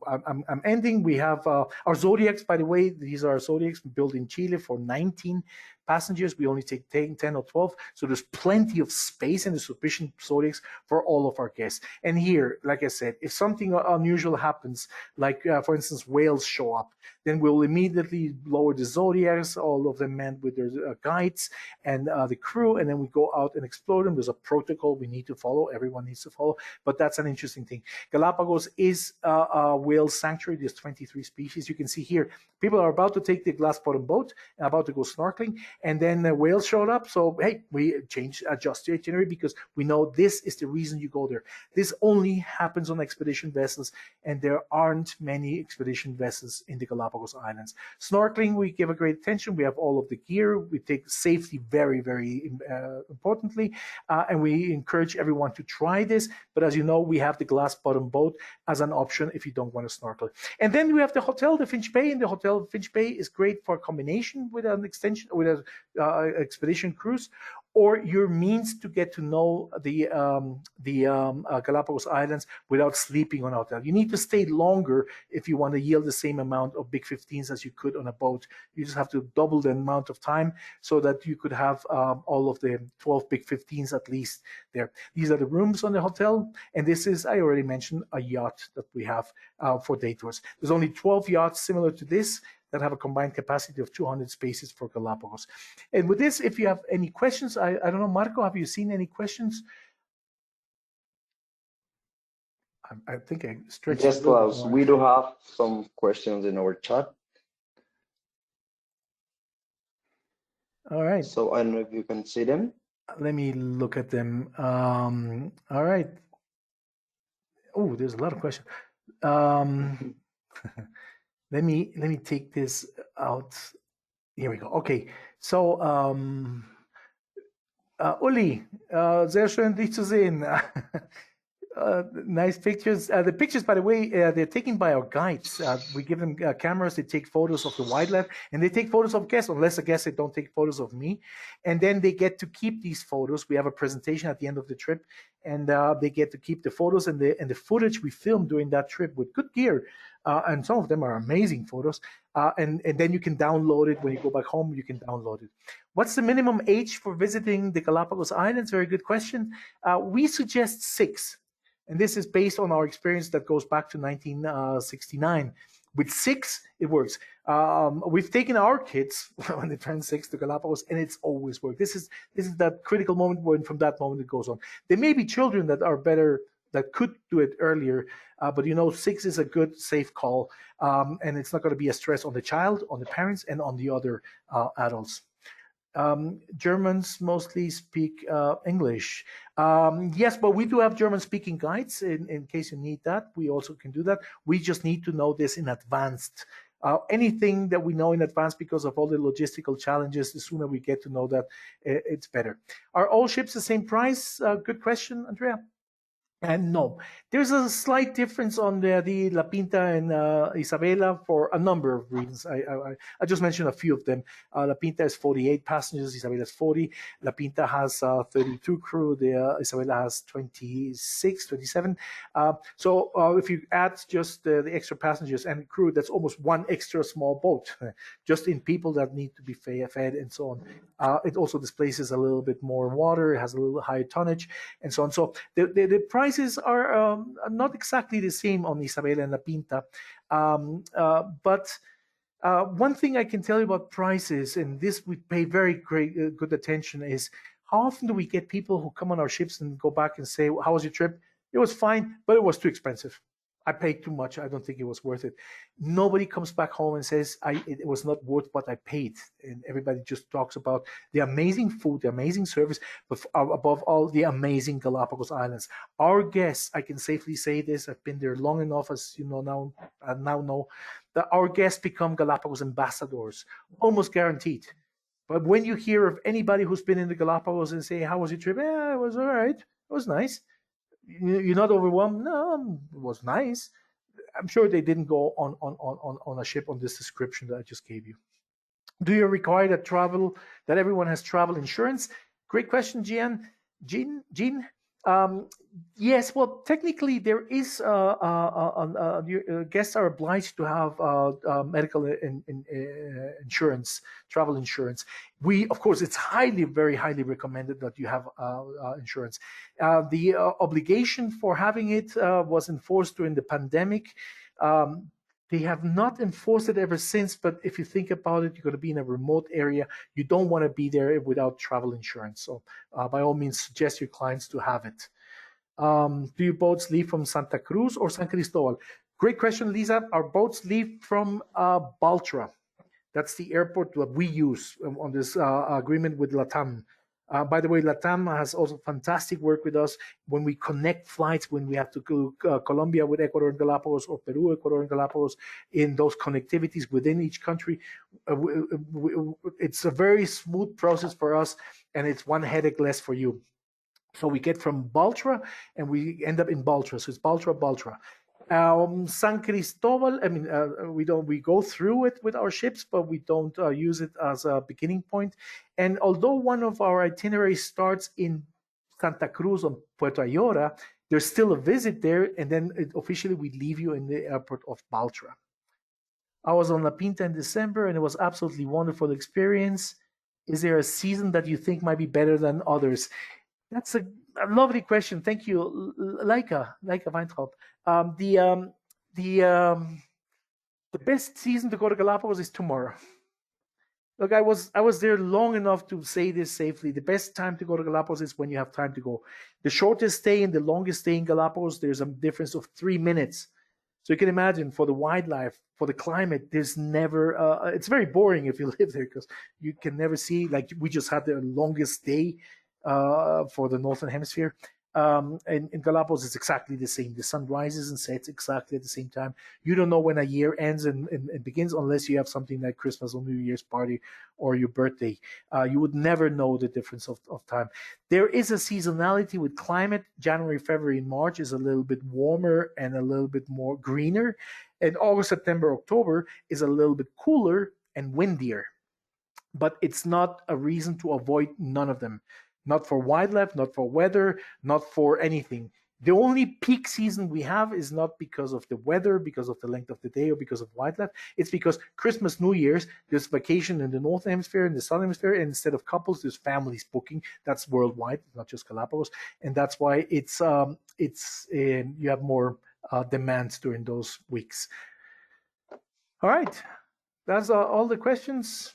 I'm ending. We have our Zodiacs, by the way. These are Zodiacs built in Chile for 19 passengers. We only take 10 or 12. So there's plenty of space and sufficient Zodiacs for all of our guests. And here, like I said, if something unusual happens, like for instance, whales show up, then we'll immediately lower the Zodiacs, all of them manned with their guides and the crew, and then we go out and explore them. There's a protocol we need to follow. Everyone needs to follow, but that's an interesting thing. Galapagos is a whale sanctuary. There's 23 species. You can see here, people are about to take the glass bottom boat and about to go snorkeling, and then the whales showed up. So, hey, we adjust the itinerary because we know this is the reason you go there. This only happens on expedition vessels, and there aren't many expedition vessels in the Galapagos Islands. Snorkeling, we give a great attention. We have all of the gear. We take safety very, very importantly, and we encourage everyone to try this. But as you know, we have the glass bottom boat as an option if you don't want to snorkel. And then we have the hotel, the Finch Bay, and the hotel Finch Bay is great for a combination with an extension, with an expedition cruise, or your means to get to know the Galapagos Islands without sleeping on a hotel. You need to stay longer if you want to yield the same amount of Big 15s as you could on a boat. You just have to double the amount of time so that you could have all of the 12 Big 15s at least there. These are the rooms on the hotel, and this is, I already mentioned, a yacht that we have for day tours. There's only 12 yachts similar to this that have a combined capacity of 200 spaces for Galapagos. And with this, if you have any questions, I don't know, Marco, have you seen any questions? I think I stretched. Yes, Klaus, we do have some questions in our chat. All right. So I don't know if you can see them. Let me look at them. All right. Oh, there's a lot of questions. Let me take this out. Here we go. Okay. So, Uli, sehr schön, dich zu sehen. Nice pictures. The pictures, by the way, they're taken by our guides. We give them cameras. They take photos of the wildlife, and they take photos of guests. Unless a guest, they don't take photos of me. And then they get to keep these photos. We have a presentation at the end of the trip, and they get to keep the photos and the footage we filmed during that trip with good gear. And some of them are amazing photos. And then you can download it when you go back home. You can download it. What's the minimum age for visiting the Galapagos Islands? Very good question. We suggest 6. And this is based on our experience that goes back to 1969. With 6, it works. We've taken our kids when they turn 6 to Galapagos, and it's always worked. This is that critical moment when from that moment it goes on. There may be children that are better, that could do it earlier, but 6 is a good, safe call. And it's not going to be a stress on the child, on the parents, and on the other adults. Germans mostly speak English. Yes, but we do have German-speaking guides in case you need that. We also can do that. We just need to know this in advance. Anything that we know in advance because of all the logistical challenges, the sooner we get to know that, it's better. Are all ships the same price? Good question, Andrea. And no, there's a slight difference on the La Pinta and Isabela for a number of reasons. I just mentioned a few of them. La Pinta has 48 passengers, Isabela has 40. La Pinta has 32 crew, the Isabela has 26, 27. So if you add just the extra passengers and crew, that's almost one extra small boat, just in people that need to be fed and so on. It also displaces a little bit more water, it has a little higher tonnage, and so on. So the prices are not exactly the same on Isabela and La Pinta. But one thing I can tell you about prices, and this we pay very good attention, is how often do we get people who come on our ships and go back and say, how was your trip? It was fine, but it was too expensive. I paid too much. I don't think it was worth it. Nobody comes back home and says, it was not worth what I paid. And everybody just talks about the amazing food, the amazing service, but above all, the amazing Galapagos Islands. Our guests, I can safely say this, I've been there long enough, as you know now, that our guests become Galapagos ambassadors, almost guaranteed. But when you hear of anybody who's been in the Galapagos and say, "How was your trip?" "Yeah, it was all right. It was nice." You're not overwhelmed. No, it was nice. I'm sure they didn't go on a ship on this description that I just gave you. Do you require that everyone has travel insurance? Great question, Jean. Um, yes, well, technically, there is guests are obliged to have medical insurance, travel insurance. Of course, it's very highly recommended that you have insurance. The obligation for having it was enforced during the pandemic. Um, they have not enforced it ever since, but if you think about it, you're going to be in a remote area. You don't want to be there without travel insurance. So, by all means, suggest your clients to have it. Do your boats leave from Santa Cruz or San Cristobal? Great question, Lisa. Our boats leave from Baltra. That's the airport that we use on this agreement with LATAM. By the way, LATAM has also fantastic work with us when we connect flights, when we have to go Colombia with Ecuador and Galapagos, or Peru, Ecuador and Galapagos, in those connectivities within each country. It's a very smooth process for us, and it's one headache less for you. So we get from Baltra and we end up in Baltra. So it's Baltra. San Cristobal, I mean, we go through it with our ships, but we don't use it as a beginning point. And although one of our itineraries starts in Santa Cruz on Puerto Ayora, there's still a visit there, and then officially we leave you in the airport of Baltra. I was on La Pinta in December, and it was absolutely wonderful experience. Is there a season that you think might be better than others? That's a lovely question. Thank you, Leica Weintraub. The best season to go to Galapagos is tomorrow. Look, I was there long enough to say this safely. The best time to go to Galapagos is when you have time to go. The shortest stay and the longest stay in Galapagos, there's a difference of 3 minutes. So you can imagine, for the wildlife, for the climate, there's never. It's very boring if you live there, because you can never see. Like, we just had the longest day for the northern hemisphere. In Galapagos, it's exactly the same. The sun rises and sets exactly at the same time. You don't know when a year ends and begins, unless you have something like Christmas or New Year's party or your birthday. You would never know the difference of time. There is a seasonality with climate. January, February, and March is a little bit warmer and a little bit more greener. And August, September, October is a little bit cooler and windier. But it's not a reason to avoid none of them. Not for wildlife, not for weather, not for anything. The only peak season we have is not because of the weather, because of the length of the day, or because of wildlife. It's because Christmas, New Year's, there's vacation in the Northern Hemisphere and the Southern Hemisphere, and instead of couples, there's families booking. That's worldwide, not just Galapagos, and that's why you have more demands during those weeks. All right, that's all the questions.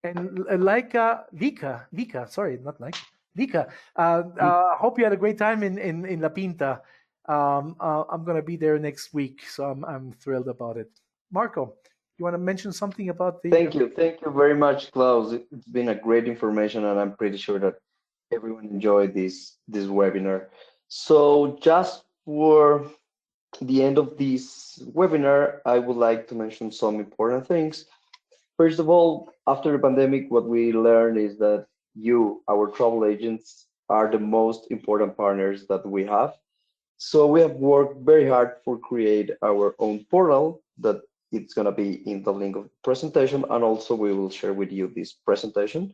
And Vika, sorry, not like Vika. Hope you had a great time in La Pinta. I'm gonna be there next week, so I'm thrilled about it. Marco, you want to mention something about the? Thank you very much, Klaus. It's been a great information, and I'm pretty sure that everyone enjoyed this webinar. So just for the end of this webinar, I would like to mention some important things. First of all, after the pandemic, what we learned is that you, our travel agents, are the most important partners that we have. So we have worked very hard for create our own portal that it's going to be in the link of the presentation, and also we will share with you this presentation.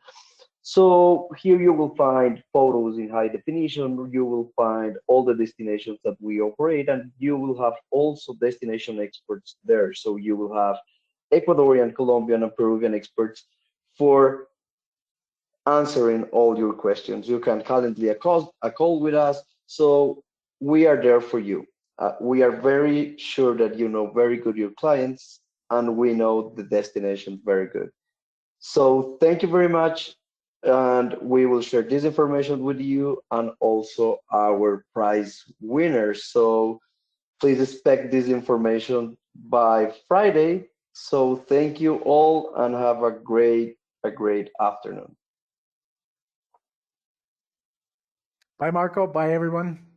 So here you will find photos in high definition, you will find all the destinations that we operate, and you will have also destination experts there. So you will have Ecuadorian, Colombian, and Peruvian experts for answering all your questions. You can calendly a call with us. So we are there for you. We are very sure that you know very good your clients, and we know the destination very good. So thank you very much, and we will share this information with you and also our prize winners. So please expect this information by Friday. So thank you all, and have a great afternoon. Bye, Marco. Bye, everyone.